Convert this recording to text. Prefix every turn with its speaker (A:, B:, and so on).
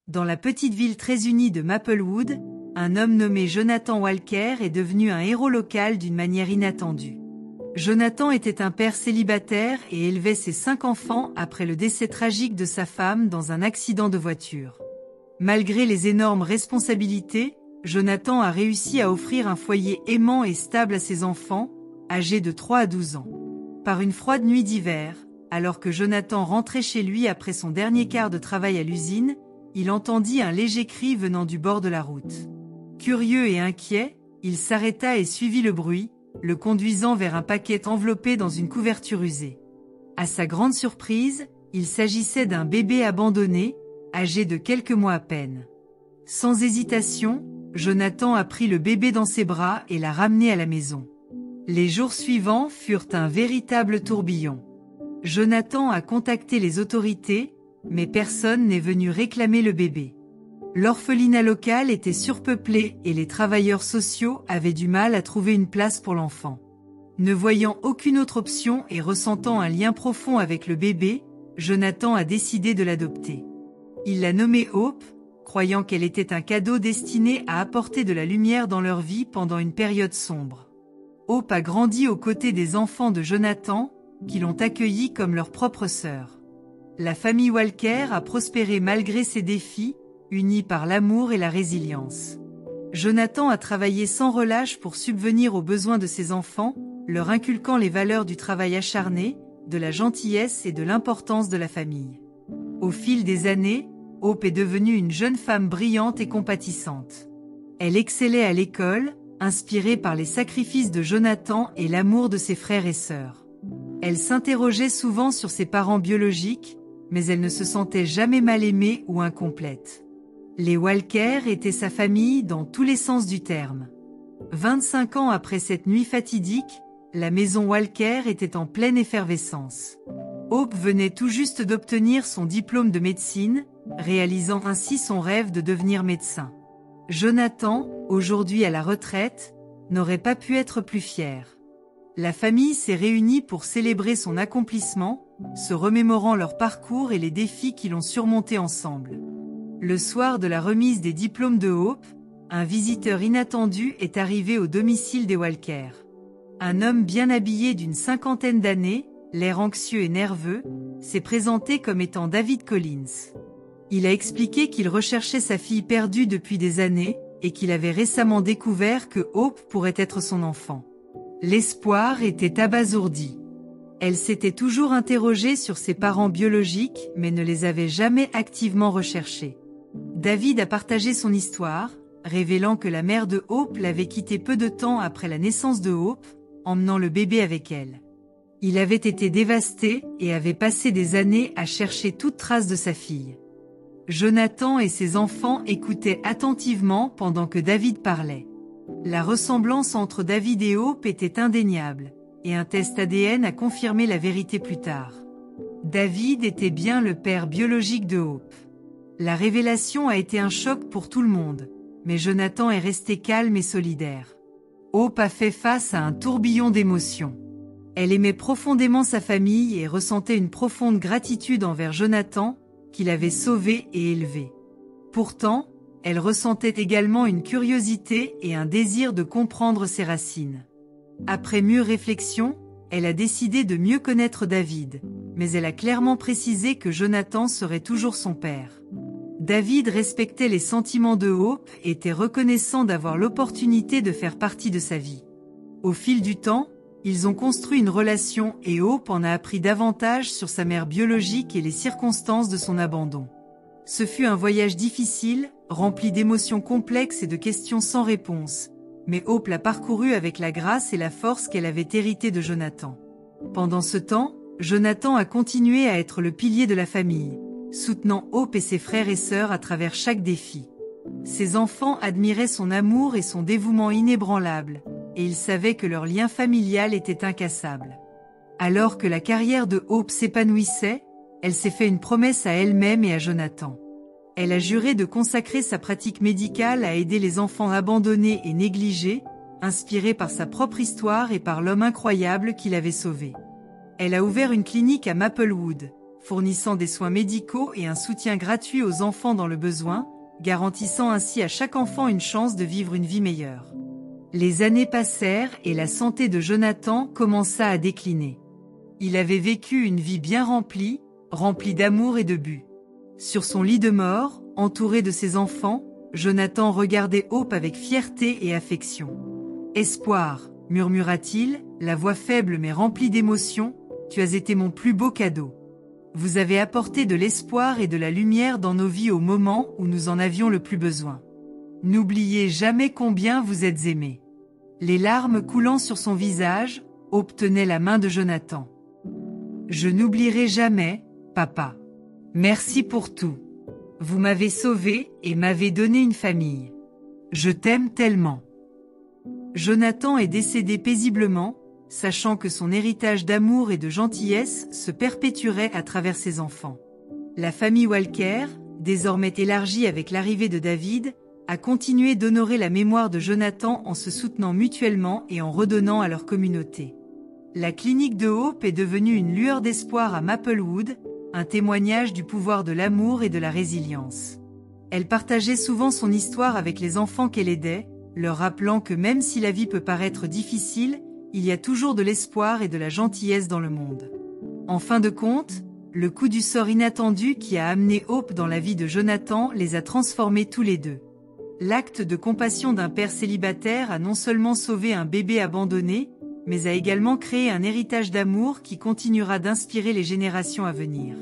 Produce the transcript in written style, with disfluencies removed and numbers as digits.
A: Dans la petite ville très unie de Maplewood, un homme nommé Jonathan Walker est devenu un héros local d'une manière inattendue. Jonathan était un père célibataire et élevait ses 5 enfants après le décès tragique de sa femme dans un accident de voiture. Malgré les énormes responsabilités, Jonathan a réussi à offrir un foyer aimant et stable à ses enfants, âgés de 3 à 12 ans. Par une froide nuit d'hiver, alors que Jonathan rentrait chez lui après son dernier quart de travail à l'usine, il entendit un léger cri venant du bord de la route. Curieux et inquiet, il s'arrêta et suivit le bruit, le conduisant vers un paquet enveloppé dans une couverture usée. À sa grande surprise, il s'agissait d'un bébé abandonné, âgé de quelques mois à peine. Sans hésitation, Jonathan a pris le bébé dans ses bras et l'a ramené à la maison. Les jours suivants furent un véritable tourbillon. Jonathan a contacté les autorités, mais personne n'est venu réclamer le bébé. L'orphelinat local était surpeuplé et les travailleurs sociaux avaient du mal à trouver une place pour l'enfant. Ne voyant aucune autre option et ressentant un lien profond avec le bébé, Jonathan a décidé de l'adopter. Il l'a nommée Hope, croyant qu'elle était un cadeau destiné à apporter de la lumière dans leur vie pendant une période sombre. Hope a grandi aux côtés des enfants de Jonathan, qui l'ont accueillie comme leur propre sœur. La famille Walker a prospéré malgré ses défis, unis par l'amour et la résilience. Jonathan a travaillé sans relâche pour subvenir aux besoins de ses enfants, leur inculquant les valeurs du travail acharné, de la gentillesse et de l'importance de la famille. Au fil des années, Hope est devenue une jeune femme brillante et compatissante. Elle excellait à l'école, inspirée par les sacrifices de Jonathan et l'amour de ses frères et sœurs. Elle s'interrogeait souvent sur ses parents biologiques, mais elle ne se sentait jamais mal aimée ou incomplète. Les Walker étaient sa famille dans tous les sens du terme. 25 ans après cette nuit fatidique, la maison Walker était en pleine effervescence. Hope venait tout juste d'obtenir son diplôme de médecine, réalisant ainsi son rêve de devenir médecin. Jonathan, aujourd'hui à la retraite, n'aurait pas pu être plus fier. La famille s'est réunie pour célébrer son accomplissement, se remémorant leur parcours et les défis qu'ils ont surmontés ensemble. Le soir de la remise des diplômes de Hope, un visiteur inattendu est arrivé au domicile des Walker. Un homme bien habillé d'une 50aine d'années, l'air anxieux et nerveux, s'est présenté comme étant David Collins. Il a expliqué qu'il recherchait sa fille perdue depuis des années, et qu'il avait récemment découvert que Hope pourrait être son enfant. L'espoir était abasourdi. Elle s'était toujours interrogée sur ses parents biologiques, mais ne les avait jamais activement recherchés. David a partagé son histoire, révélant que la mère de Hope l'avait quitté peu de temps après la naissance de Hope, emmenant le bébé avec elle. Il avait été dévasté et avait passé des années à chercher toute trace de sa fille. Jonathan et ses enfants écoutaient attentivement pendant que David parlait. La ressemblance entre David et Hope était indéniable, et un test ADN a confirmé la vérité plus tard. David était bien le père biologique de Hope. La révélation a été un choc pour tout le monde, mais Jonathan est resté calme et solidaire. Hope a fait face à un tourbillon d'émotions. Elle aimait profondément sa famille et ressentait une profonde gratitude envers Jonathan, qu'il avait sauvé et élevé. Pourtant, elle ressentait également une curiosité et un désir de comprendre ses racines. Après mûre réflexion, elle a décidé de mieux connaître David, mais elle a clairement précisé que Jonathan serait toujours son père. David respectait les sentiments de Hope et était reconnaissant d'avoir l'opportunité de faire partie de sa vie. Au fil du temps, ils ont construit une relation et Hope en a appris davantage sur sa mère biologique et les circonstances de son abandon. Ce fut un voyage difficile, rempli d'émotions complexes et de questions sans réponse, mais Hope l'a parcouru avec la grâce et la force qu'elle avait héritée de Jonathan. Pendant ce temps, Jonathan a continué à être le pilier de la famille, soutenant Hope et ses frères et sœurs à travers chaque défi. Ses enfants admiraient son amour et son dévouement inébranlable, et ils savaient que leur lien familial était incassable. Alors que la carrière de Hope s'épanouissait, elle s'est fait une promesse à elle-même et à Jonathan. Elle a juré de consacrer sa pratique médicale à aider les enfants abandonnés et négligés, inspirée par sa propre histoire et par l'homme incroyable qui l'avait sauvé. Elle a ouvert une clinique à Maplewood, fournissant des soins médicaux et un soutien gratuit aux enfants dans le besoin, garantissant ainsi à chaque enfant une chance de vivre une vie meilleure. Les années passèrent et la santé de Jonathan commença à décliner. Il avait vécu une vie bien remplie d'amour et de buts. Sur son lit de mort, entouré de ses enfants, Jonathan regardait Hope avec fierté et affection. « Espoir », murmura-t-il, la voix faible mais remplie d'émotion, « tu as été mon plus beau cadeau. Vous avez apporté de l'espoir et de la lumière dans nos vies au moment où nous en avions le plus besoin. N'oubliez jamais combien vous êtes aimé. » Les larmes coulant sur son visage, Hope tenait la main de Jonathan. « Je n'oublierai jamais, papa. Merci pour tout. Vous m'avez sauvé et m'avez donné une famille. Je t'aime tellement. » Jonathan est décédé paisiblement, sachant que son héritage d'amour et de gentillesse se perpétuerait à travers ses enfants. La famille Walker, désormais élargie avec l'arrivée de David, a continué d'honorer la mémoire de Jonathan en se soutenant mutuellement et en redonnant à leur communauté. La clinique de Hope est devenue une lueur d'espoir à Maplewood, un témoignage du pouvoir de l'amour et de la résilience. Elle partageait souvent son histoire avec les enfants qu'elle aidait, leur rappelant que même si la vie peut paraître difficile, il y a toujours de l'espoir et de la gentillesse dans le monde. En fin de compte, le coup du sort inattendu qui a amené Hope dans la vie de Jonathan les a transformés tous les deux. L'acte de compassion d'un père célibataire a non seulement sauvé un bébé abandonné, mais a également créé un héritage d'amour qui continuera d'inspirer les générations à venir.